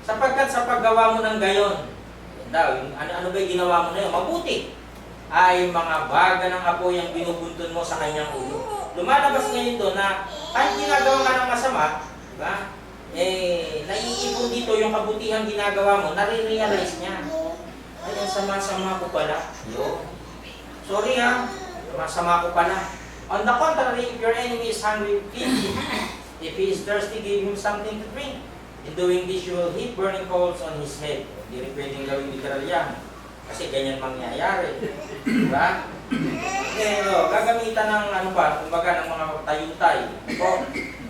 Sapagkat sa paggawa mo ng gayon, daw, ano ba yung ginawa mo na yun? Mabuti. Ay mga baga ng apoy ang binubuntun mo sa kanyang ulo. Lumalabas ngayon doon na kahit ginagawa ka ng masama, diba? Naiipon dito yung kabutihang ginagawa mo, nare-realize niya. Ay, ang sama-sama ko pala. Yo. Sorry ha, masama ko pala. On the contrary, if your enemy is hungry, feed him. If he is thirsty, give him something to drink. In doing this, you will heap burning coals on his head. Hindi rin pwedeng gawin literal yan. Kasi ganyan mangyayari. Diba? Pero gagamitan ng kumbaga ng mga tayutay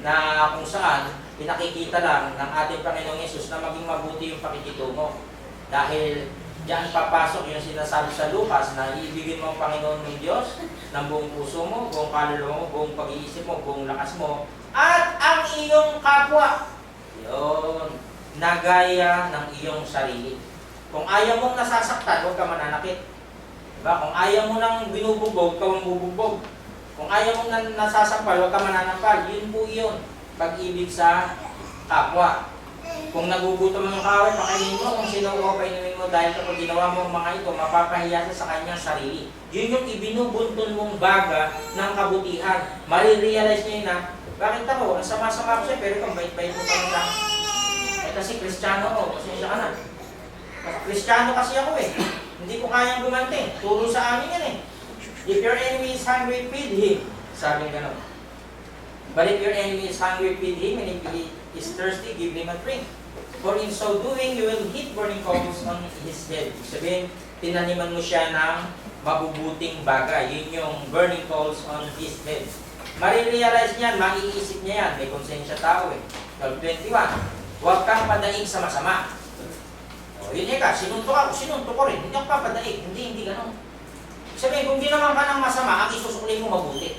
na kung saan pinakikita lang ng ating Panginoong Yesus na maging mabuti yung pakikitungo. Dahil diyan papasok yung sinasabi sa Lucas na iibigin mo ang Panginoon mong Diyos ng buong puso mo, buong kaluluwa mo, buong pag-iisip mo, buong lakas mo, at ang iyong kapwa. Yun, nagaya ng iyong sarili. Kung ayaw mong nasasaktan, huwag ka mananakit. Diba? Kung ayaw mo nang binubugbog, huwag ka bubugbog. Kung ayaw mong nasasampal, huwag ka mananampal. Yun po yun, pag-ibig sa kapwa. Kung nagugutom ang kaaway, pakainin mo. Kung sinuuha, painumin mo. Dahil kapag ginawa mo ang mga ito, mapapahiya sa kanyang sarili. Yun yung ibinubuntun mong baga ng kabutihan. Marirealize niya na, bakit ako? Ang sama-sama ko siya, pero kung bait-bait mo pa nila. Eh kasi Kristiyano ko, kasi siya ka na. Kristiyano kasi ako eh. Hindi ko kayang gumanti. Turo sa amin yan eh. If your enemy is hungry, feed him. Sabi nga gano'n. But if your enemy is hungry, feed him. And if he is thirsty, give him a drink. For in so doing, you will heap burning coals on his head. Sabihin, tinaniman mo siya ng mabubuting bagay. Yun yung burning coals on his head. Marirealize niyan, maiisip niya yan. May konsensya tao eh. 12:21. Huwag kang padaig sa masama. O, yun ka, sinunto ko rin. Hindi ako papadaig. Hindi ganun. Sabihin, kung ginawa ka ng masama, ang isusuklin mo mabuti.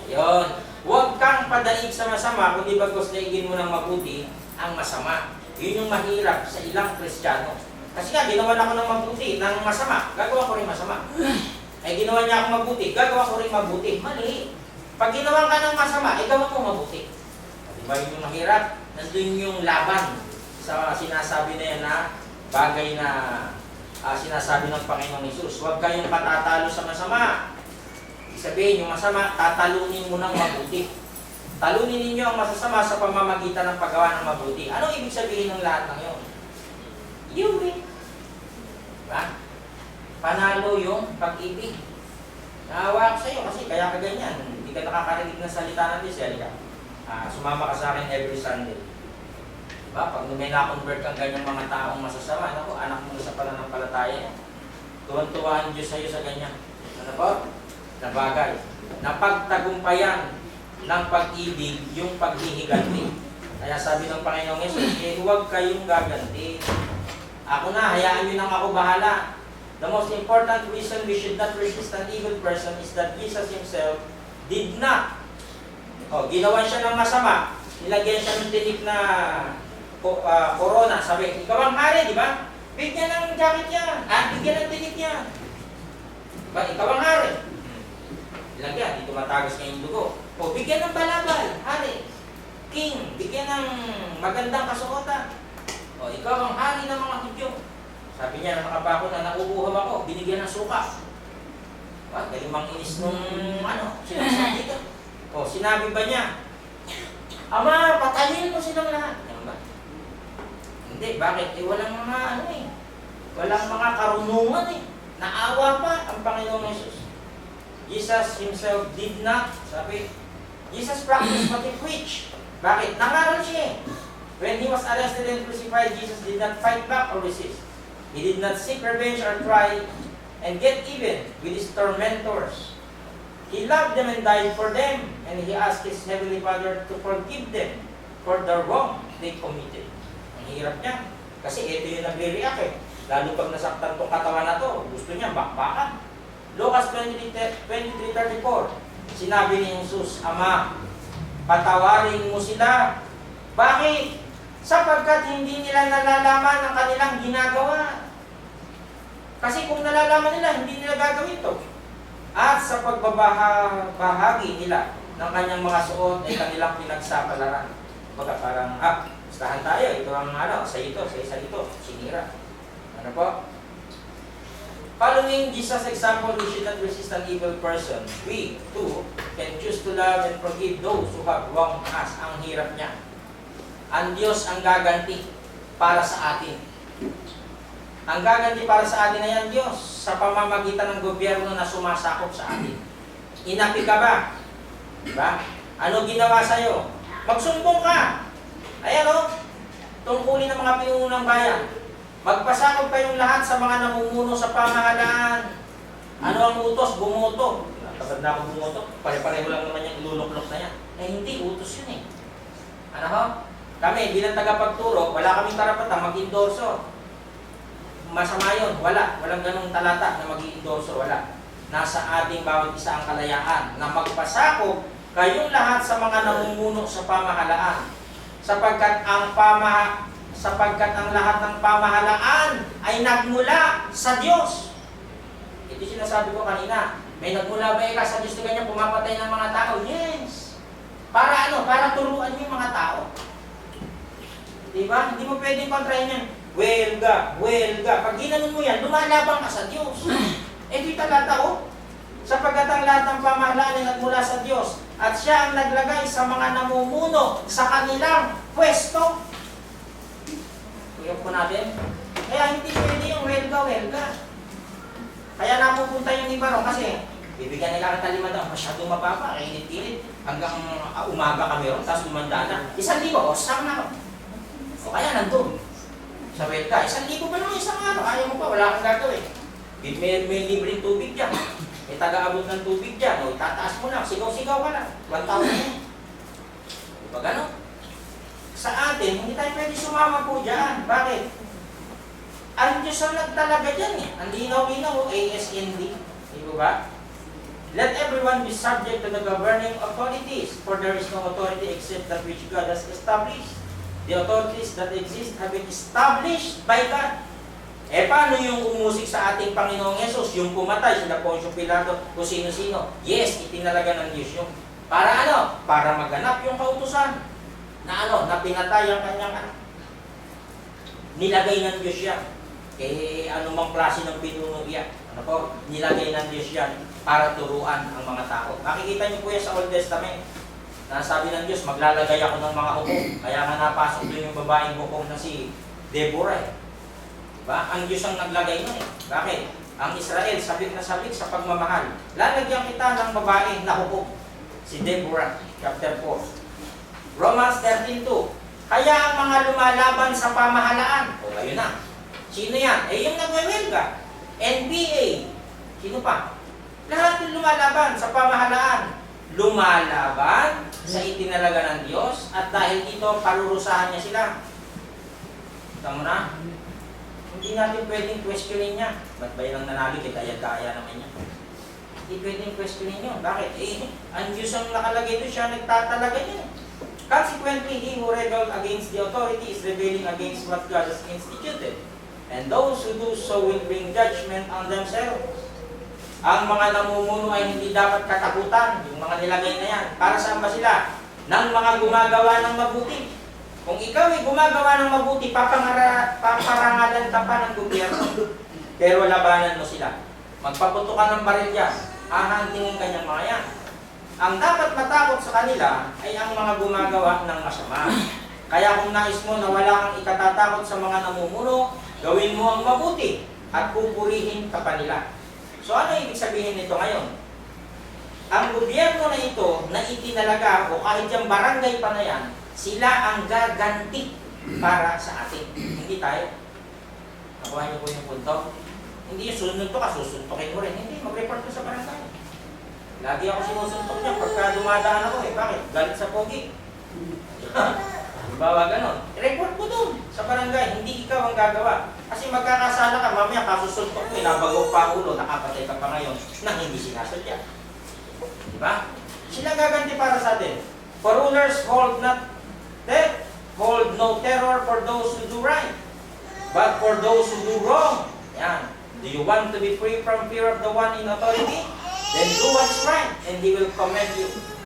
Ayun. Huwag kang padaig sa masama, kundi bagos daigin mo ng mabuti ang masama. Yun yung mahirap sa ilang Kristiyano. Kasi nga, ginawa na ako ng mabuti, ng masama, gagawa ko rin masama. Ay, ginawa niya ako mabuti, gagawa ko rin mabuti. Mali. Pag ginawa ka ng masama, gawa mo mabuti. Diba yun yung mahirap? Nandun yung laban sa sinasabi na yan na bagay na sinasabi ng Panginoong Hesus. Huwag kayong patatalo sa masama. Sabihin, yung masama, tatalunin mo ng mabuti. Talunin ninyo ang masasama sa pamamagitan ng paggawa ng mabuti. Anong ibig sabihin ng lahat ng yun? You win. Diba? Panalo yung pag-ibig. Naawa ako sa'yo kasi kaya ka ganyan. Hindi ka nakakarinig ng salita natin, Celia. Sumama ka sa akin every Sunday. Diba? Pag may na-convert kang ganyang mga taong masasama, naku, anak mo sa pananampalataya yan. Tuwan-tuwa ang Diyos sa'yo sa ganyan. Ano po? Na bagay. Napagtagumpayan ng pag-ibig yung paghihiganti. Kaya sabi ng Panginoong Yesus, huwag kayong gaganti. Ako na, hayaan nyo nang ako bahala. The most important reason we should not resist an evil person is that Jesus Himself did not. Ginawan siya ng masama. Nilagyan siya ng tinik na corona. Sabi, ikaw ang hari, di ba? Bigyan ng jacket yan. Bigyan ng tinik yan. Diba? Ikaw ang hari. Nilagyan, di tumatagas ngayon dugo. Bigyan ng balabal, hari. King, bigyan ng magandang kasuotan. Ikaw ang hari ng mga Hudyo. Sabi niya ng mga bako na nauuham ako, binigyan ng suka. Galing manginis nung sinasabi dito. Sinabi ba niya, Ama, patayin mo silang lahat. Yan ba? Hindi, bakit? Walang mga walang mga karunungan Naawa pa ang Panginoong Yesus. Jesus Himself did not, sabi, Jesus practiced what He preached. Bakit? Nangaral siya When He was arrested and crucified, Jesus did not fight back or resist. He did not seek revenge or try and get even with His tormentors. He loved them and died for them, and He asked His Heavenly Father to forgive them for the wrong they committed. Ang hirap niya, kasi ito yung nagre-react Lalo pag nasaktan tong katawan na to, gusto niya bakbakan. Lucas 23:34, sinabi ni Jesus, Ama, patawarin mo sila. Bakit? Sapagkat hindi nila nalalaman ang kanilang ginagawa. Kasi kung nalalaman nila, hindi nila gagawin ito. At sa pagbabahagi nila ng kanyang mga suot ay kanilang pinagsapalaran. Baga parang, Listahan tayo. Ito ang sa isa ito. Sinira. Ano po? Following Jesus' example, we should not resist an evil person. We, too, can choose to love and forgive those who have wronged us. Ang hirap niya. Ang Diyos ang gaganti para sa atin. Ang gaganti para sa atin ay ang Diyos sa pamamagitan ng gobyerno na sumasakop sa atin. Inapi ka ba? Diba? Ano ginawa sa'yo? Magsumbong ka. Ayan o. Tungkulin ng mga pinuno ng bayan. Magpasakop kayong lahat sa mga namumuno sa pamahalaan. Ano ang utos? Bumoto. Kapag na ako bumoto, pare-pareho lang naman yung iluluklok na yan. Eh hindi, utos yun eh. Ano ho? Kami, bilang tagapagturo, wala kaming karapatan mag-endorso. Masama yun. Walang ganong talata na mag-endorso. Wala. Nasa ating bawat isa ang kalayaan na magpasakop kayong lahat sa mga namumuno sa pamahalaan. Sapagkat ang lahat ng pamahalaan ay nagmula sa Diyos. Ito sinasabi ko kanina. May nagmula ba ka sa Diyos na ganyan pumapatay ng mga tao? Yes. Para ano? Para turuan niyo yung mga tao. Diba? Hindi mo pwedeng kontrahin yan. Welga. Pag ginanon mo yan, lumalabang ka sa Diyos. Di talata o. Sapagkat ang lahat ng pamahalaan ay nagmula sa Diyos at siya ang naglagay sa mga namumuno sa kanilang pwesto. Iyok po natin. Kaya hindi pwede yung welga. Kaya napupunta yung iba ron kasi bibigyan nila ng talima daw, masyadong mababa, init-init, hanggang umaga kami ron, tapos lumanda na. 1,000, o saan na ron? O kaya nandun. Sa welga, 1,000 pa naman isang araw, ayaw mo pa, wala kang gagawin. May libreng tubig dyan. May taga-abot ng tubig dyan, o tataas mo lang, sigaw-sigaw ka lang, 1,000. Diba gano'n? Sa atin, hindi tayo pwede sumama po dyan. Bakit? Ang Diyos ang nagtalaga dyan eh. Ang linaw-linaw, ASND. Di ba? Let everyone be subject to the governing authorities, for there is no authority except that which God has established. The authorities that exist have been established by God. Paano yung umusik sa ating Panginoong Yesus? Yung pumatay, sila Poncio Pilato, kung sino-sino. Yes, itinalaga ng Diyos yung. Para ano? Para maganap yung kautusan. Na pinatay ang kanyang anak. Nilagay ng Diyos yan. Anumang klase ng pinuno yan. Nilagay ng Diyos yan para turuan ang mga tao. Makikita niyo po yan sa Old Testament. Nasabi ng Diyos, maglalagay ako ng mga hukom. Kaya nga napasok din yung babaeng hukom na si Deborah. Diba? Ang Diyos ang naglagay nun eh. Bakit? Ang Israel, sabik na sabik sa pagmamahal. Lalagyan kita ng babae na hukom. Si Deborah, chapter 4. Romans 13:2. Kaya ang mga lumalaban sa pamahalaan, ayun na. Sino yan? Yung nagwewelga. NBA. Sino pa? Lahat yung lumalaban sa pamahalaan. Lumalaban sa itinalaga ng Diyos at dahil dito, parurusahan niya sila. Kita mo na? Hindi natin pwedeng questionin niya. Ba't ba yun ang nanalo? Daya-daya naman niya. Hindi pwedeng questionin niyo. Bakit? Ang Diyos ang nakalagay doon, siya nagtatalaga niya. Consequently, he who rebelled against the authority is rebelling against what God has instituted. And those who do so will bring judgment on themselves. Ang mga namumuno ay hindi dapat katakutan, yung mga nilagay na yan. Para saan ba sila? Ng mga gumagawa ng mabuti. Kung ikaw ay gumagawa ng mabuti, paparangalan ka pa ng gobyerno. Pero labanan mo sila. Magpaputo ka ng baril dyan. Hahantingin ka niyang mga yan. Ang dapat matakot sa kanila ay ang mga gumagawa ng masama. Kaya kung nais mo na wala kang ikatatakot sa mga namumuno, gawin mo ang mabuti at pupurihin ka pa nila. So ano ibig sabihin nito ngayon? Ang gobyerno na ito na itinalaga o kahit yung barangay pa na yan, sila ang gaganti para sa atin. Hindi tayo. Nakuha niyo po yung punto? Hindi yung sunod to ka, susuntokin mo rin. Hindi, mag-report ko sa barangay. Lagi ako sinusuntok niya pagka dumadaan ako Bakit? Galit sa pogi. Bawa ganon. I-report mo doon sa barangay. Hindi ikaw ang gagawa. Kasi magkakasala ka, mamaya kasusuntok mo, nabagok pa ulo, nakapatay ka pa ngayon nang hindi sinasadya. Diba? Sila gaganti para sa atin. For rulers hold no terror for those who do right, but for those who do wrong. Yan. Do you want to be free from fear of the one in authority? Then do what's right, and He will commend you.